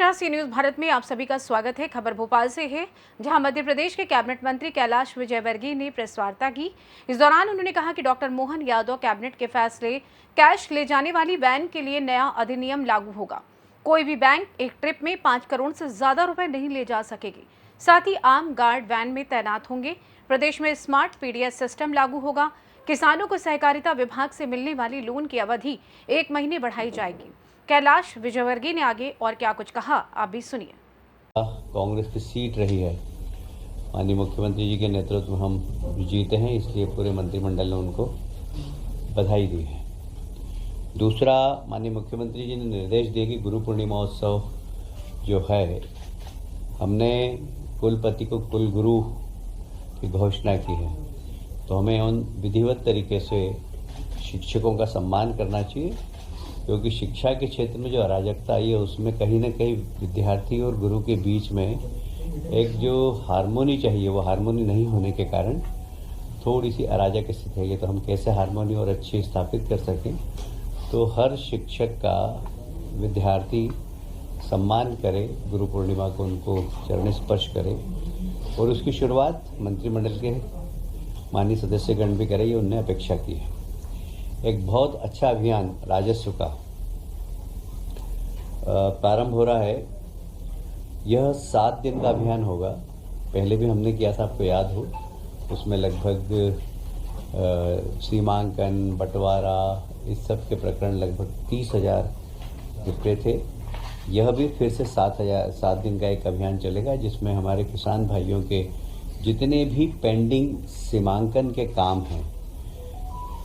नमस्कार, सी न्यूज भारत में आप सभी का स्वागत है। खबर भोपाल से है, जहां मध्य प्रदेश के कैबिनेट मंत्री कैलाश विजयवर्गीय ने प्रेस वार्ता की। इस दौरान उन्होंने कहा कि डॉक्टर मोहन यादव कैबिनेट के फैसले कैश ले जाने वाली वैन के लिए नया अधिनियम लागू होगा। कोई भी बैंक एक ट्रिप में 5 करोड़ से ज्यादा रुपए नहीं ले जा सकेगी। साथ ही आम गार्ड वैन में तैनात होंगे। प्रदेश में स्मार्ट पीडीएस सिस्टम लागू होगा। किसानों को सहकारिता विभाग से मिलने वाली लोन की अवधि 1 महीने बढ़ाई जाएगी। कैलाश विजयवर्गीय ने आगे और क्या कुछ कहा, आप भी सुनिए। कांग्रेस की सीट रही है, माननीय मुख्यमंत्री जी के नेतृत्व में हम जीते हैं, इसलिए पूरे मंत्रिमंडल ने उनको बधाई दी है। दूसरा, माननीय मुख्यमंत्री जी ने निर्देश दिए कि गुरु पूर्णिमा उत्सव जो है, हमने कुलपति को कुल गुरु की घोषणा की है, तो हमें उन विधिवत तरीके से शिक्षकों का सम्मान करना चाहिए, क्योंकि शिक्षा के क्षेत्र में जो अराजकता आई है उसमें कहीं ना कहीं विद्यार्थी और गुरु के बीच में एक जो हारमोनी चाहिए वो हारमोनी नहीं होने के कारण थोड़ी सी अराजक स्थिति है। तो हम कैसे हारमोनी और अच्छी स्थापित कर सकें, तो हर शिक्षक का विद्यार्थी सम्मान करे, गुरु पूर्णिमा को उनको चरण स्पर्श करे और उसकी शुरुआत मंत्रिमंडल के माननीय सदस्यगण भी करे, ये उनने अपेक्षा की है। एक बहुत अच्छा अभियान राजस्व का प्रारंभ हो रहा है। यह 7 दिन का अभियान होगा। पहले भी हमने किया था, आपको याद हो, उसमें लगभग सीमांकन, बंटवारा, इस सब के प्रकरण लगभग 30,000 निपटे थे। यह भी फिर से 7 दिन का एक अभियान चलेगा, जिसमें हमारे किसान भाइयों के जितने भी पेंडिंग सीमांकन के काम हैं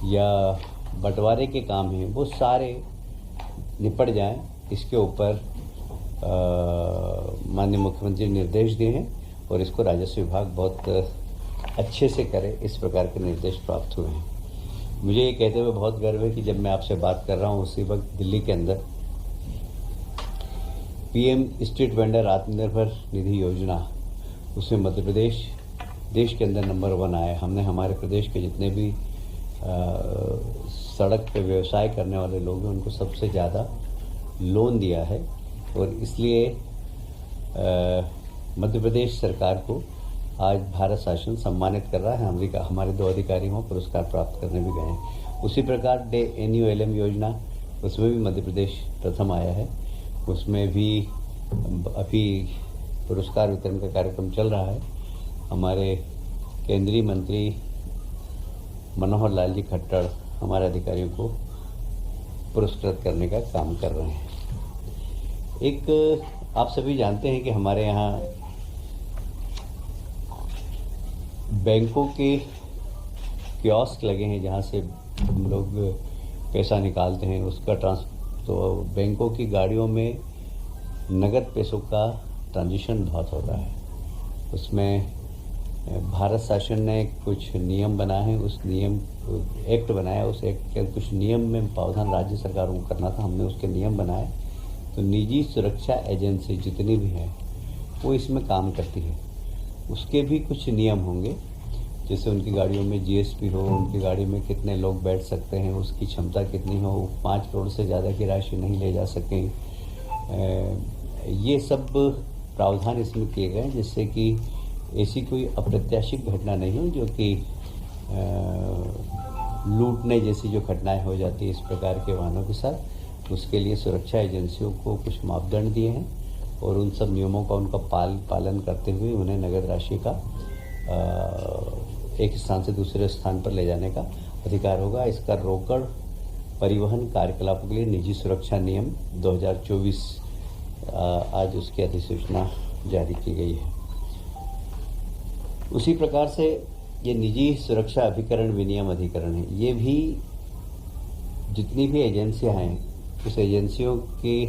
या बंटवारे के काम हैं वो सारे निपट जाएं। इसके ऊपर माननीय मुख्यमंत्री ने निर्देश दिए हैं और इसको राजस्व विभाग बहुत अच्छे से करे, इस प्रकार के निर्देश प्राप्त हुए हैं। मुझे ये कहते हुए बहुत गर्व है कि जब मैं आपसे बात कर रहा हूँ उसी वक्त दिल्ली के अंदर PM street vendor Atmanirbhar Nidhi योजना, उसमें मध्य प्रदेश देश के अंदर नंबर 1 आया। हमने हमारे प्रदेश के जितने भी सड़क पे व्यवसाय करने वाले लोग हैं उनको सबसे ज़्यादा लोन दिया है और इसलिए मध्य प्रदेश सरकार को आज भारत शासन सम्मानित कर रहा है। हमारे 2 अधिकारी वहाँ पुरस्कार प्राप्त करने भी गए हैं। उसी प्रकार NULM योजना, उसमें भी मध्य प्रदेश प्रथम आया है। उसमें भी अभी पुरस्कार वितरण का कार्यक्रम चल रहा है। हमारे केंद्रीय मंत्री मनोहर लाल जी खट्टर हमारे अधिकारियों को पुरस्कृत करने का काम कर रहे हैं। एक, आप सभी जानते हैं कि हमारे यहाँ बैंकों के कियोस्क लगे हैं, जहाँ से हम लोग पैसा निकालते हैं, उसका तो बैंकों की गाड़ियों में नगद पैसों का ट्रांजिशन बहुत होता है। उसमें भारत शासन ने कुछ नियम बनाए हैं, उस नियम एक्ट बनाया, उस एक्ट के कुछ नियम में प्रावधान राज्य सरकारों को करना था, हमने उसके नियम बनाए। तो निजी सुरक्षा एजेंसी जितनी भी हैं वो इसमें काम करती है, उसके भी कुछ नियम होंगे, जैसे उनकी गाड़ियों में GSP हो, उनकी गाड़ी में कितने लोग बैठ सकते हैं, उसकी क्षमता कितनी हो, 5 करोड़ से ज़्यादा की राशि नहीं ले जा सकें। ये सब प्रावधान इसमें किए गए जिससे कि ऐसी कोई अप्रत्याशित घटना नहीं हो, जो कि लूटने जैसी जो घटनाएं हो जाती है इस प्रकार के वाहनों के साथ। उसके लिए सुरक्षा एजेंसियों को कुछ मापदंड दिए हैं और उन सब नियमों का उनका पालन करते हुए उन्हें नगद राशि का एक स्थान से दूसरे स्थान पर ले जाने का अधिकार होगा। इसका रोकड़ परिवहन कार्यकलापों के लिए निजी सुरक्षा नियम 2024 आज उसकी अधिसूचना जारी की गई है। उसी प्रकार से ये निजी सुरक्षा अभिकरण विनियम अधिकरण है, ये भी जितनी भी एजेंसियां हैं उस एजेंसियों के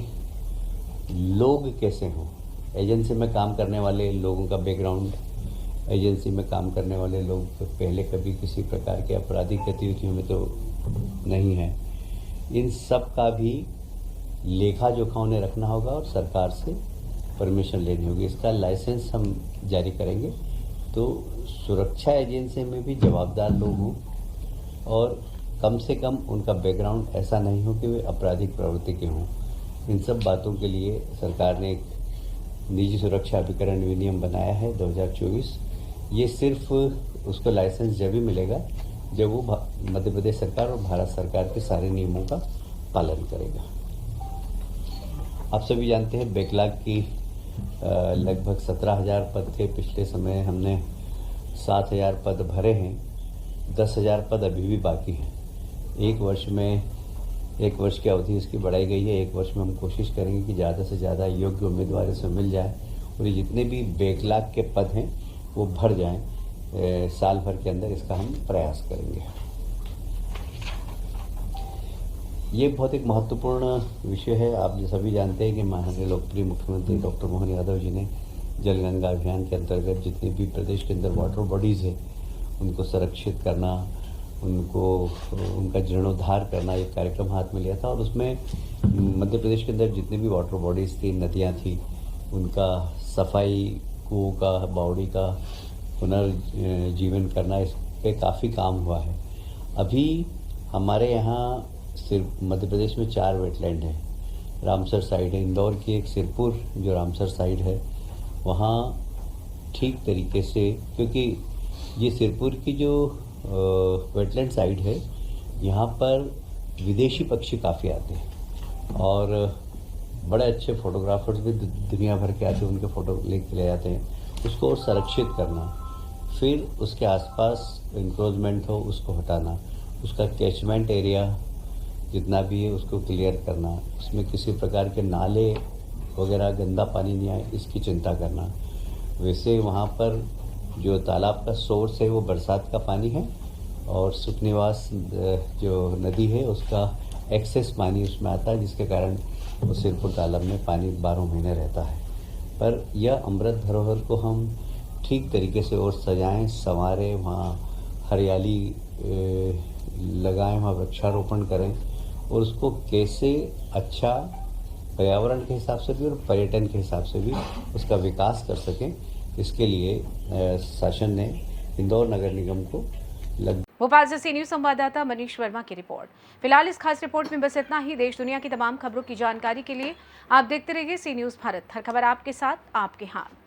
लोग कैसे हों, एजेंसी में काम करने वाले लोगों का बैकग्राउंड, एजेंसी में काम करने वाले लोग तो पहले कभी किसी प्रकार के आपराधिक गतिविधियों में तो नहीं है, इन सब का भी लेखा जोखा उन्हें रखना होगा और सरकार से परमिशन लेनी होगी। इसका लाइसेंस हम जारी करेंगे, तो सुरक्षा एजेंसी में भी जवाबदार लोग हों और कम से कम उनका बैकग्राउंड ऐसा नहीं हो कि वे आपराधिक प्रवृत्ति के हों। इन सब बातों के लिए सरकार ने एक निजी सुरक्षा अभिकरण अधिनियम बनाया है 2024। ये सिर्फ उसको लाइसेंस जब ही मिलेगा जब वो मध्य प्रदेश सरकार और भारत सरकार के सारे नियमों का पालन करेगा। आप सभी जानते हैं बैकलॉग की लगभग 17,000 पद थे। पिछले समय हमने 7,000 पद भरे हैं। 10,000 पद अभी भी बाकी हैं। एक वर्ष की अवधि इसकी बढ़ाई गई है। एक वर्ष में हम कोशिश करेंगे कि ज़्यादा से ज़्यादा योग्य उम्मीदवार इसमें मिल जाए और ये जितने भी बैकलॉग के पद हैं वो भर जाएं। साल भर के अंदर इसका हम प्रयास करेंगे। ये बहुत एक महत्वपूर्ण विषय है। आप सभी जानते हैं कि माननीय लोकप्रिय मुख्यमंत्री डॉक्टर मोहन यादव जी ने जल गंगा अभियान के अंतर्गत जितने भी प्रदेश के अंदर वाटर बॉडीज़ है उनको संरक्षित करना, उनका जीर्णोद्धार करना एक कार्यक्रम हाथ में लिया था और उसमें मध्य प्रदेश के अंदर जितनी भी वाटर बॉडीज़ थी, नदियाँ थी, उनका सफाई, कुओं का, बावड़ी का पुनर्जीवन करना, इस पे काफ़ी काम हुआ है। अभी हमारे यहाँ सिर्फ मध्य प्रदेश में 4 वेटलैंड है। रामसर साइड है, इंदौर की एक सिरपुर जो रामसर साइड है, वहाँ ठीक तरीके से, क्योंकि ये सिरपुर की जो वेटलैंड साइड है यहाँ पर विदेशी पक्षी काफ़ी आते हैं और बड़े अच्छे फोटोग्राफर्स भी दुनिया भर के आते हैं, उनके फ़ोटो लेके ले जाते हैं। उसको और संरक्षित करना, फिर उसके आसपास इंक्रोचमेंट हो उसको हटाना, उसका कैचमेंट एरिया जितना भी है उसको क्लियर करना, उसमें किसी प्रकार के नाले वगैरह गंदा पानी नहीं आए इसकी चिंता करना। वैसे वहाँ पर जो तालाब का सोर्स है वो बरसात का पानी है और सुखनिवास जो नदी है उसका एक्सेस पानी उसमें आता है, जिसके कारण वो सिरपुर तालाब में पानी 12 महीने रहता है। पर यह अमृत धरोहर को हम ठीक तरीके से और सजाएं, संवारें, वहाँ हरियाली लगाएं, वहाँ वृक्षारोपण करें और उसको कैसे अच्छा पर्यावरण के हिसाब से भी और पर्यटन के हिसाब से भी उसका विकास कर सकें, इसके लिए शासन ने इंदौर नगर निगम को भोपाल से सी न्यूज संवाददाता मनीष वर्मा की रिपोर्ट। फिलहाल इस खास रिपोर्ट में बस इतना ही। देश दुनिया की तमाम खबरों की जानकारी के लिए आप देखते रहिए सी न्यूज भारत। हर खबर आपके साथ, आपके हाथ।